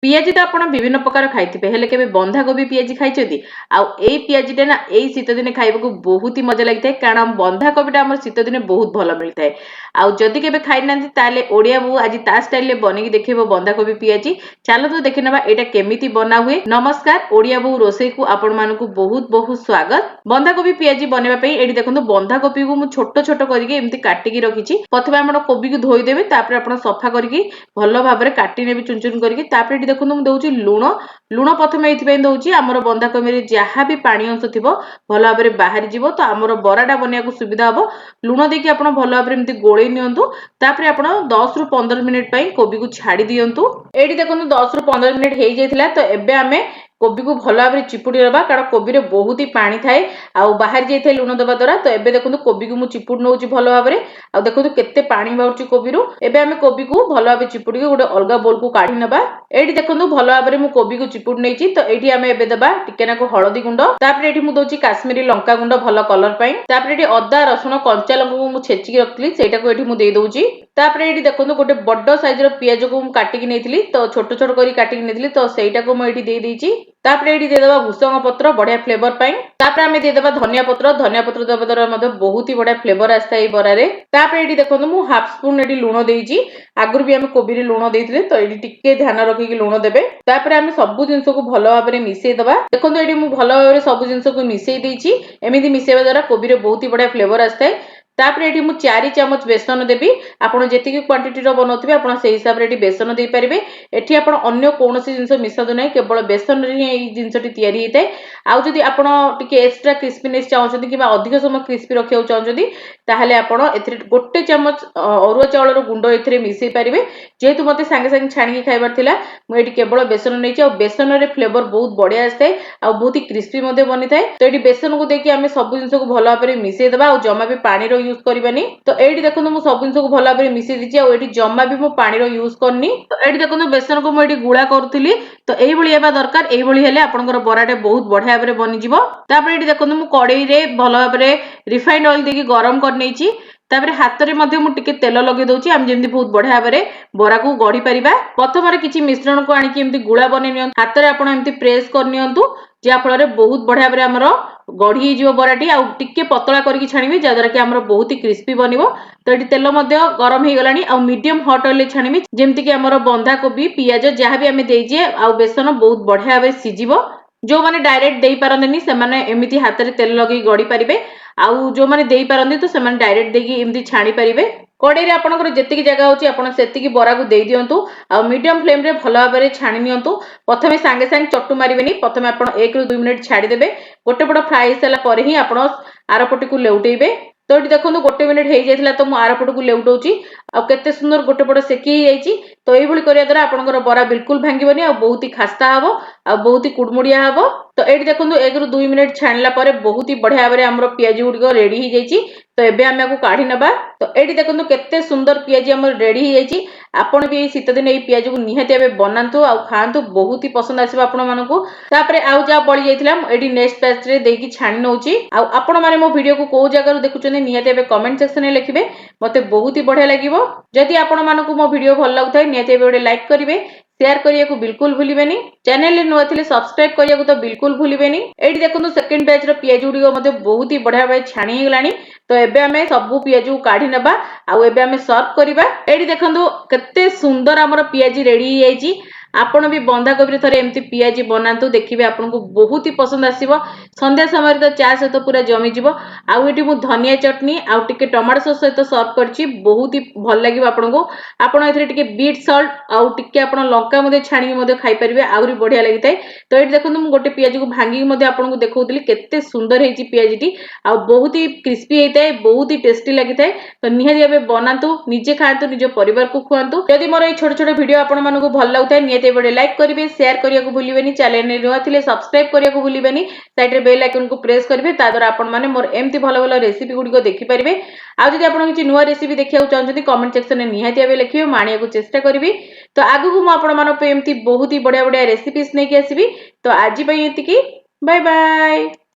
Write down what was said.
Piazzi तो आपण विभिन्न प्रकार खाइथिबे हेले केबे बंधाकोबी पियाजी खाइछथि आ एई पियाजीटा ना एई शीत दिने खाइबाकू बहुत ही मजा लागिथाय कारण बंधाकोबीटा हमर शीत दिने बहुत भलो मिलथाय आ जदि केबे खाइ नांती ताले ओडिया बो आज ता स्टाइल ले बनेकी देखिबो बंधाकोबी पियाजी चलो तो देखि नबा एटा केमिति बना हुए। नमस्कार ओडिया बो रोसई को आपण मानकू बहुत बहुत स्वागत। बंधाकोबी पियाजी बनेबा पई एडी देखंतु बंधाकोबी को मु छोटो छोटो करिके एमति काटिकी रखिछि। प्रथमे आपण कोबी को धोई देबे तापर आपण सफा करिके भलो भाबरे काटी नेबे चुन चुन करिके तापर देखो मु दउची लुण लुण प्रथमे एथि दउची हमर बंधाकोबी रे जहा भी पानी अंश थिबो भलो भाबरे बाहरी जिवो तो हमर बराडा बनिया को सुविधा हबो। लुण देकी आपण भलो भाबरे एमति गोळै नियंतु तापर आपण 10 रु 15 मिनिट पई कोबी को छाडी दियंतु। एडी देखो 10 रु 15 मिनिट हेइ जायतिला तो एबे हमें कोबी को भलो भाबरे चिपुडी लेबा कारण कोबी रे बहुत ही पानी थाए आ बाहर जायथे लुण दबा द्वारा। तो एबे देखो कोबी को मु चिपुड नउची भलो भाबरे आ देखो केते पानी बाउची कोबी रु। एबे हमें कोबी को भलो भाबरे चिपुडी गोटे अलगा बोल को काढी नबा। एडी देखो भलो भाबरे मु कोबी को चिपुड नेची तो एठी हमें एबे दबा टिके नाको हळदी गुंड तापर एठी मु दउची काश्मीरी लंका गुंड भलो कलर पई तापर एठी अदा रसुण कंचा लंका को मु छेची रखली सेटा को एठी मु देई दउची। तापर एठी देखो गोटे बड्डो साइज रो पियाज को मु काटिकी नेथिली तो छोटो छोटो करी काटिकी नेथिली तो सेटा को मु एठी देई देइची। तापर एठी दे देबा भुसंग पत्र बढ़िया फ्लेवर पई तापर हमें दे देबा धनिया पत्र देबा द्वारा मते बहुत ही बढ़िया फ्लेवर आस्ता ए बरा रे। तापर एठी देखो मु हाफ स्पून एठी लूण देइची आगुर भी हमें कोबी रे लूण देइथिले तो एठी टिके ध्यान रखिकी लूण देबे। तापर हमें सब जिंस को भलो भाबरे मिसई दबा देखो एठी मु भलो भाबरे सब जिंस को मिसई देइची एमिति मिसैबा द्वारा कोबी रे बहुत ही बढ़िया फ्लेवर आस्ताय। तापर एठी मु 4 चम्मच बेसन देबी आपण जेतिकी क्वांटिटी रो बनौथिबे आपण सेही हिसाब रे एठी बेसन देई परिबे। एठी आपण अन्य कोनोसी जिंस मिसादु नै केवल बेसन रे एई जिंसटी तयारी हेतै। आउ जदि आपण टिके एक्स्ट्रा क्रिस्पीनेस चाहउछथि किबा अधिक समय क्रिस्पी रखियाउ चाहउछथि ताहाले आपण एथिरे 1 चम्मच अरुआ चावल रो गुंडो एथिरे मिसई परिबे। जेहेतु मते संगे संगे छाणी खाइबार थिला मु एठी केवल बेसन नैची आ बेसन रे फ्लेवर बहुत बढ़िया आस्ताय आ बहुत ही क्रिस्पी मध्ये बनिथाय। तो एठी बेसन को देकी हमें सब जिंस को भलो भाबरे मिसई दबा आ जमा भी पानी रो यूज करबानी। तो एठी देखो मु सब जिंस को भलो भाबरे मिसई दिची आ एठी जमा भी मु पानी रो यूज करनी। तो एठी देखो बेसन को मु एठी गुळा करथुली तो एई भली हेबा दरकार एई भली हेले आपनकर बराटे बहुत बढ़िया भाबरे बनि जिवो। तापर एठी देखो मु कढ़ाई रे भलो भाबरे रिफाइंड ऑयल देकी गरम कर नेची तापर हाथ रे मध्ये मु टिके तेल लगे दउची हम जेमति बहुत बढ़िया भाबरे बरा को गढी परिबा। प्रथम रे किछि मिश्रण को आनिकी एमति गुळा बने नियन हाथ रे आपण एमति प्रेस कर नियंतु जे फल रे बहुत बढ़िया भाबरे हमरो गढी जिवो बराटी आ टिके पतला करके छाणीबे जदरा कि हमरो बहुत ही क्रिस्पी बनिवो। तो एठी तेल मध्ये गरम हे गलानी आ मीडियम हॉट ऑयल छाणीबे जेमति कि हमरो बंधा कोबी पियाज जहा भी हमें देइजे आ बेसन बहुत बढ़िया भाबरे सिजिवो। जो माने डायरेक्ट देई पारंदेनी से माने एमिति हाथ रे तेल लगे गडी परिबे आउ जो माने देई पारंदी तो से माने डायरेक्ट देकी एमिति छाणी परिबे। कड़ाई रे आपनकर जेतिकी जगह होची आपण सेतिकी बरा को देई दियंतु आ मीडियम फ्लेम रे भलो भाबरे छाणी नियंतु। प्रथमे सांगे सांगे चट्टू मारिबेनी प्रथमे आपण 1 रु 2 मिनिट छाडी देबे गोटे पट फ्राई सला परे ही आपण आरपटी को लेउटेइबे। तो एठी देखंतु गोटे मिनिट हेइ जायतिला तो मु आरपट को लेउटौची आ केते सुंदर गोटे पट सेकी हे जाईची। तो एई भली करिया द्वारा आपनकर बरा बिल्कुल भांगीबनी आ बहुत ही खस्ता हबो आ बहुत ही कुडमुडिया हबो। तो एठी देखंतु 1 रु 2 मिनिट छाणला परे बहुत ही बढ़िया भाबरे हमरो पियाजी गुडको रेडी हे जाईची। तो एबे हमें को काढी नबा। तो एठी देखंतु केते सुंदर पियाजी हमर रेडी हे जाईची। आपण भी एई शीत दिन एई पियाजी को निहाती एबे बनांतु आ खांतु बहुत ही पसंद आसीबा आपण मानकू। तापरे आउ जा बळी जायतिला एठी नेक्स्ट पेज रे देकी छाणी नउची आ आपण माने मो वीडियो को को जगह रु देखुचने निहाती एबे कमेंट सेक्शन रे लिखिबे मते बहुत ही बढ़िया लागिवो। जदि आपण मानकू मो वीडियो भल लागुथाय निहाती एबे ओडे लाइक करिवे शेयर करिया को बिल्कुल भूलिबेनी चैनल ले नुआ थिले सब्सक्राइब करिया को तो बिल्कुल भूलिबेनी। एठी देखंतु सेकंड पेज रो पियाजी गुडी को मते बहुत ही बढ़िया भाई छाणी हे गलानी। तो एबे हमें सबु पियाजी को काढी नबा आ एबे हमें सर्व करिबा। एठी देखंतु केते सुंदर हमर पियाजी रेडी हे जाईची। आपण भी बंधा कोबी रे थरे एमती पियाजी बनांतु देखिबे आपन को बहुत ही पसंद आसीबो। संध्या समय रे तो चा सहित पूरा जमी जिवो। आउ एठी मु धनिया चटनी आउ टिके टमाटो सॉस सहित सर्व करची बहुत ही भल लागिबो आपन को। आपण एथिरे टिके बीट सॉल्ट आउ टिके आपण लंका मध्ये छाणी मध्ये खाइ परिबे आउरी बढ़िया लागितै। तो एठी देखंतु मु गोटे पियाजी को भांगी मध्ये आपन को देखौतली केते सुंदर हेची पियाजीटी आउ बहुत ही क्रिस्पी हेतै बहुत ही टेस्टी लागितै। तो निहाती एबे बनांतु निजे खांतु निजे परिवार को खुआंतु। यदि मोर ए छोट छोट वीडियो आपण मानको भल लागुथाय निहाती एबे लाइक करिवे शेयर करिया को भूलिबेनी चैनल ने नुआ थिले सब्सक्राइब करिया को भूलिबेनी साइड रे बेल आइकन को प्रेस करिवे ता द्वारा आपण माने मोर एमती भलो भलो रेसिपी गुडी को देखि परिबे। आ जदि आपण किछि नुआ रेसिपी देखिया चाहछथि कमेंट सेक्शन में निहाती एबे लिखियो मानिया को चेष्टा करिवि। तो आगु को मु आपण मानो पे एमती बहुत ही बढ़िया बढ़िया रेसिपीज नै के आसीबी। तो आज पई एतिकी बाय बाय।